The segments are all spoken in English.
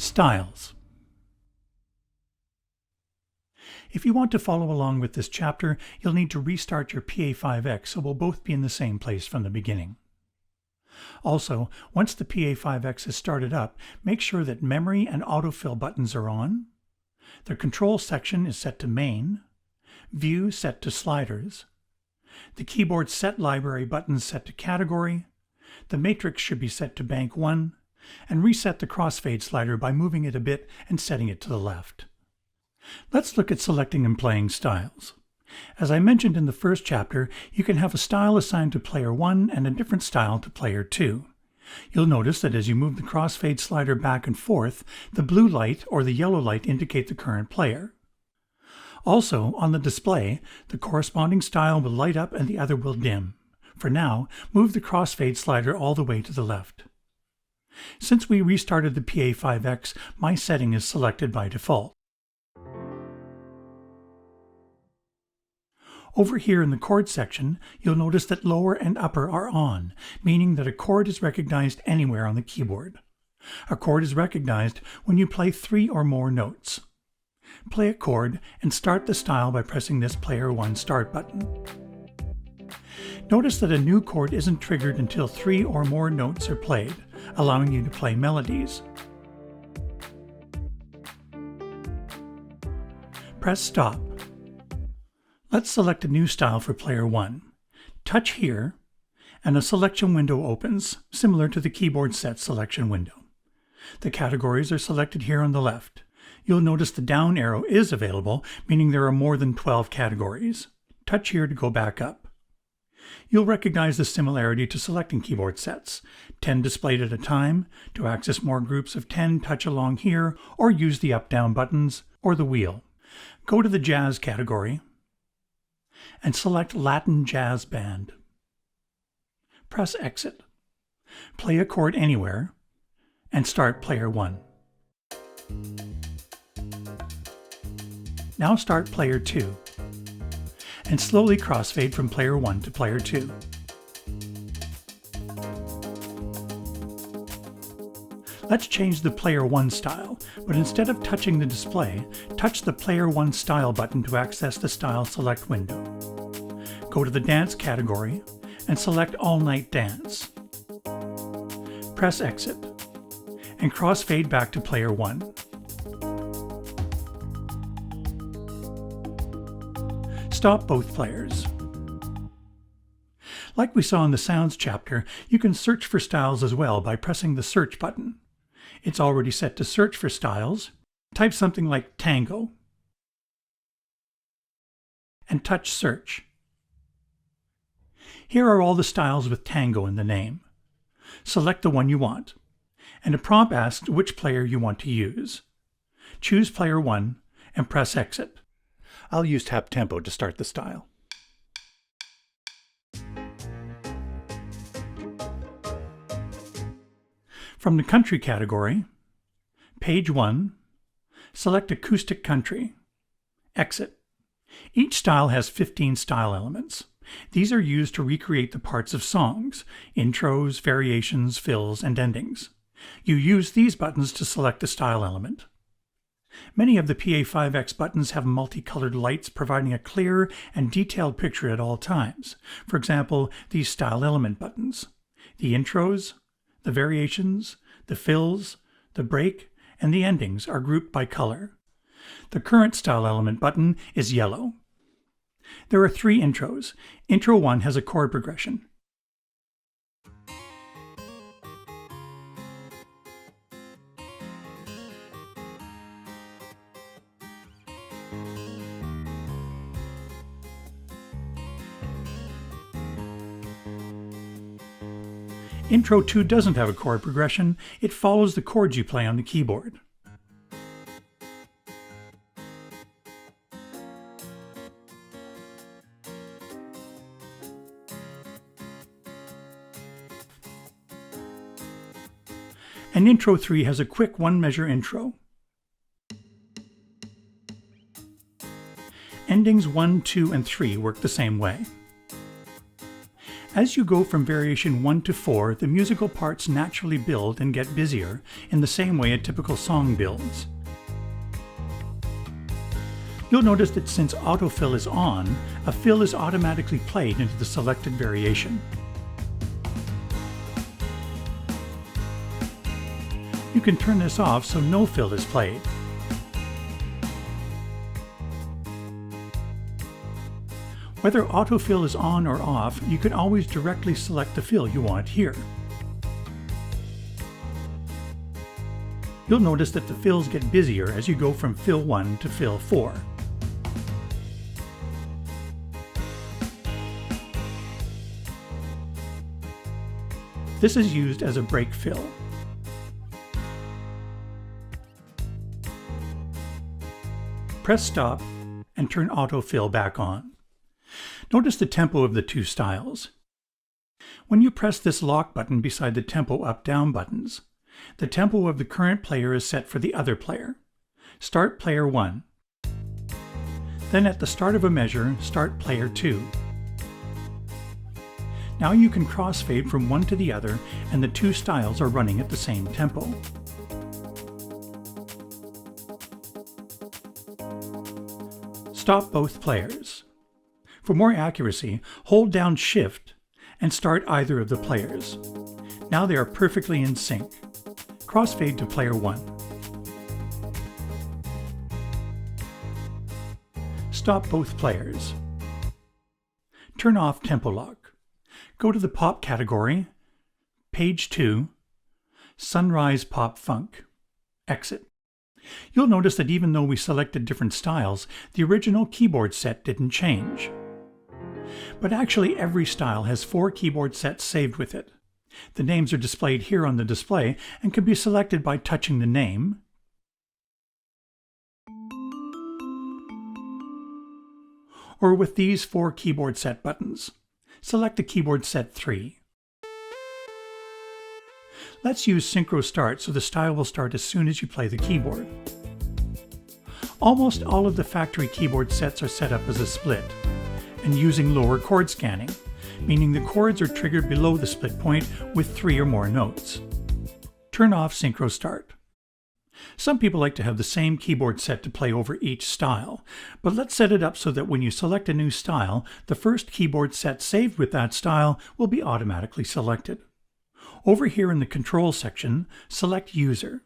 Styles. If you want to follow along with this chapter, you'll need to restart your Pa5X so we'll both be in the same place from the beginning. Also, once the Pa5X is started up, make sure that memory and autofill buttons are on, the control section is set to main, view set to sliders, the keyboard set library buttons set to category, the matrix should be set to bank 1, and reset the crossfade slider by moving it a bit and setting it to the left. Let's look at selecting and playing styles. As I mentioned in the first chapter, you can have a style assigned to player 1 and a different style to player 2. You'll notice that as you move the crossfade slider back and forth, the blue light or the yellow light indicate the current player. Also, on the display, the corresponding style will light up and the other will dim. For now, move the crossfade slider all the way to the left. Since we restarted the Pa5X, my setting is selected by default. Over here in the chord section, you'll notice that lower and upper are on, meaning that a chord is recognized anywhere on the keyboard. A chord is recognized when you play 3 or more notes. Play a chord and start the style by pressing this Player 1 Start button. Notice that a new chord isn't triggered until 3 or more notes are played, allowing you to play melodies. Press Stop. Let's select a new style for Player 1. Touch here, and a selection window opens, similar to the keyboard set selection window. The categories are selected here on the left. You'll notice the down arrow is available, meaning there are more than 12 categories. Touch here to go back up. You'll recognize the similarity to selecting keyboard sets. 10 displayed at a time. To access more groups of 10, touch along here, or use the up-down buttons, or the wheel. Go to the Jazz category, and select Latin Jazz Band. Press Exit. Play a chord anywhere, and start Player 1. Now start Player 2, and slowly crossfade from Player 1 to Player 2. Let's change the Player 1 style, but instead of touching the display, touch the Player 1 Style button to access the Style Select window. Go to the Dance category and select All Night Dance. Press Exit and crossfade back to Player 1. Stop both players. Like we saw in the Sounds chapter, you can search for styles as well by pressing the Search button. It's already set to search for styles. Type something like tango and touch Search. Here are all the styles with tango in the name. Select the one you want, and a prompt asks which player you want to use. Choose Player 1 and press Exit. I'll use tap tempo to start the style. From the Country category, Page 1, select Acoustic Country. Exit. Each style has 15 style elements. These are used to recreate the parts of songs, intros, variations, fills, and endings. You use these buttons to select the style element. Many of the Pa5X buttons have multicolored lights providing a clear and detailed picture at all times. For example, these style element buttons. The intros, the variations, the fills, the break, and the endings are grouped by color. The current style element button is yellow. There are 3 intros. Intro 1 has a chord progression. Intro 2 doesn't have a chord progression. It follows the chords you play on the keyboard. And Intro 3 has a quick one-measure intro. Endings 1, 2, and 3 work the same way. As you go from variation 1 to 4, the musical parts naturally build and get busier in the same way a typical song builds. You'll notice that since autofill is on, a fill is automatically played into the selected variation. You can turn this off so no fill is played. Whether autofill is on or off, you can always directly select the fill you want here. You'll notice that the fills get busier as you go from fill 1 to fill 4. This is used as a break fill. Press stop and turn autofill back on. Notice the tempo of the two styles. When you press this lock button beside the tempo up-down buttons, the tempo of the current player is set for the other player. Start player 1. Then at the start of a measure, start player 2. Now you can crossfade from one to the other and the two styles are running at the same tempo. Stop both players. For more accuracy, hold down Shift and start either of the players. Now they are perfectly in sync. Crossfade to player 1. Stop both players. Turn off tempo lock. Go to the pop category, page 2, Sunrise Pop Funk. Exit. You'll notice that even though we selected different styles, the original keyboard set didn't change. But actually every style has 4 keyboard sets saved with it. The names are displayed here on the display and can be selected by touching the name, or with these 4 keyboard set buttons. Select the keyboard set 3. Let's use Synchro Start so the style will start as soon as you play the keyboard. Almost all of the factory keyboard sets are set up as a split and using lower chord scanning, meaning the chords are triggered below the split point with 3 or more notes. Turn off Synchro Start. Some people like to have the same keyboard set to play over each style, but let's set it up so that when you select a new style, the first keyboard set saved with that style will be automatically selected. Over here in the Control section, select User.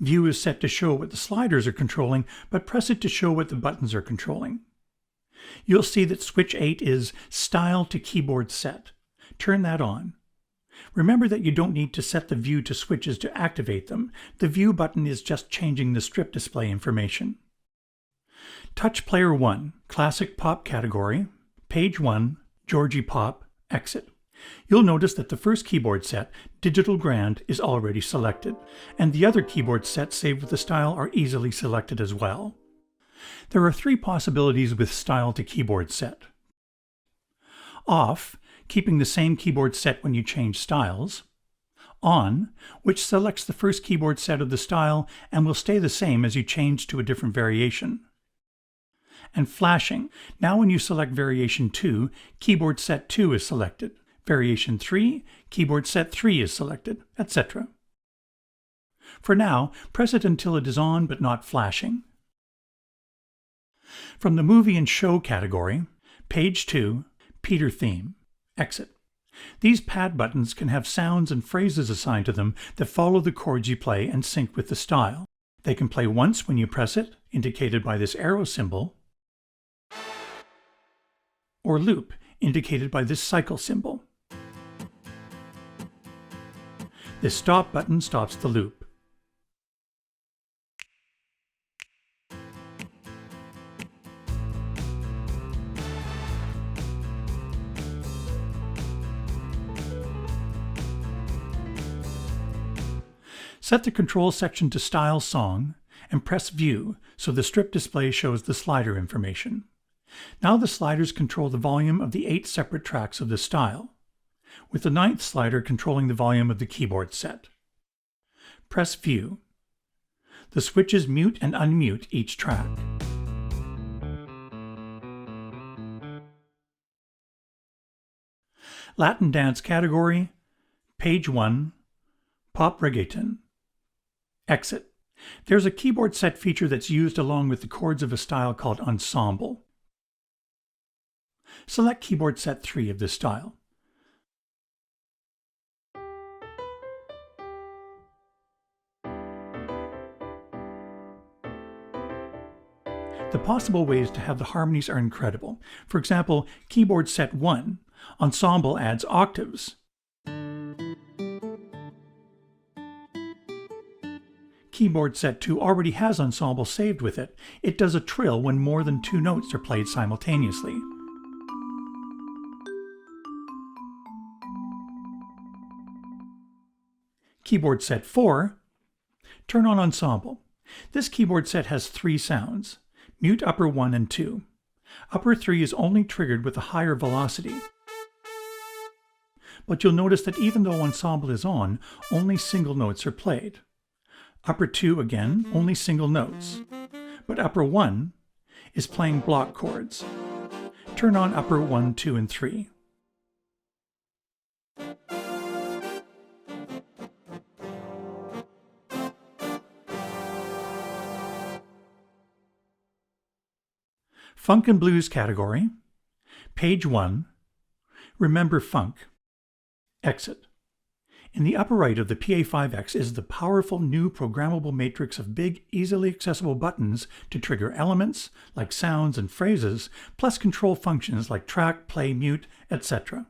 View is set to show what the sliders are controlling, but press it to show what the buttons are controlling. You'll see that switch 8 is Style to Keyboard Set. Turn that on. Remember that you don't need to set the view to switches to activate them. The View button is just changing the strip display information. Touch Player 1, Classic Pop category, page 1, Georgie Pop, exit. You'll notice that the first keyboard set, Digital Grand, is already selected, and the other keyboard sets saved with the style are easily selected as well. There are 3 possibilities with Style to Keyboard Set. Off, keeping the same keyboard set when you change styles. On, which selects the first keyboard set of the style and will stay the same as you change to a different variation. And Flashing, now when you select variation 2, keyboard set 2 is selected. Variation 3, keyboard set 3 is selected, etc. For now, press it until it is on but not flashing. From the Movie and Show category, page 2, Peter Theme, exit. These pad buttons can have sounds and phrases assigned to them that follow the chords you play and sync with the style. They can play once when you press it, indicated by this arrow symbol, or loop, indicated by this cycle symbol. This stop button stops the loop. Set the Control section to Style Song and press View so the strip display shows the slider information. Now the sliders control the volume of the 8 separate tracks of the style, with the 9th slider controlling the volume of the keyboard set. Press View. The switches mute and unmute each track. Latin dance category, page 1, pop reggaeton. Exit. There's a keyboard set feature that's used along with the chords of a style called Ensemble. Select keyboard set 3 of this style. The possible ways to have the harmonies are incredible. For example, keyboard set 1, Ensemble adds octaves. Keyboard set 2 already has Ensemble saved with it. It does a trill when more than 2 notes are played simultaneously. Keyboard set 4, turn on Ensemble. This keyboard set has 3 sounds. Mute upper 1 and 2. Upper 3 is only triggered with a higher velocity. But you'll notice that even though Ensemble is on, only single notes are played. Upper 2, again, only single notes. But upper 1 is playing block chords. Turn on upper 1, 2, and 3. Funk and Blues category, page 1, remember funk. Exit. In the upper right of the Pa5X is the powerful new programmable matrix of big, easily accessible buttons to trigger elements, like sounds and phrases, plus control functions like track, play, mute, etc.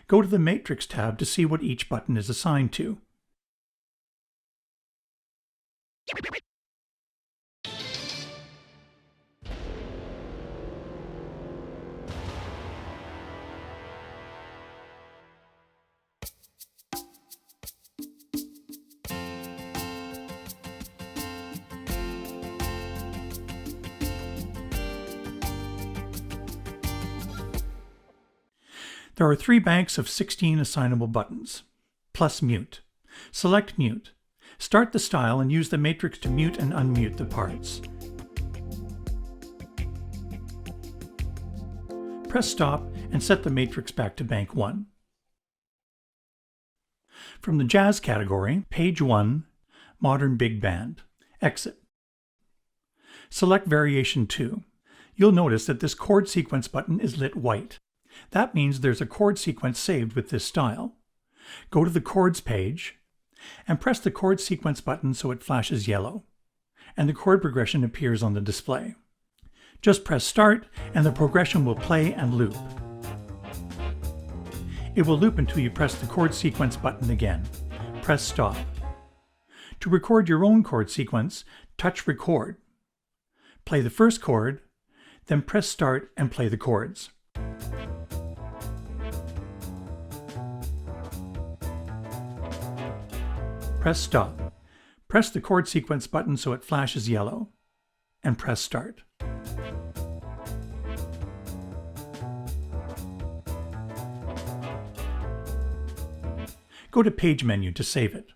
Go to the Matrix tab to see what each button is assigned to. There are 3 banks of 16 assignable buttons, plus mute. Select mute. Start the style and use the matrix to mute and unmute the parts. Press stop and set the matrix back to bank 1. From the jazz category, page 1, modern big band. Exit. Select variation 2. You'll notice that this chord sequence button is lit white. That means there's a chord sequence saved with this style. Go to the chords page and press the chord sequence button so it flashes yellow, and the chord progression appears on the display. Just press start and the progression will play and loop. It will loop until you press the chord sequence button again. Press stop. To record your own chord sequence, touch record. Play the first chord, then press start and play the chords. Press stop. Press the chord sequence button so it flashes yellow, and press start. Go to Page menu to save it.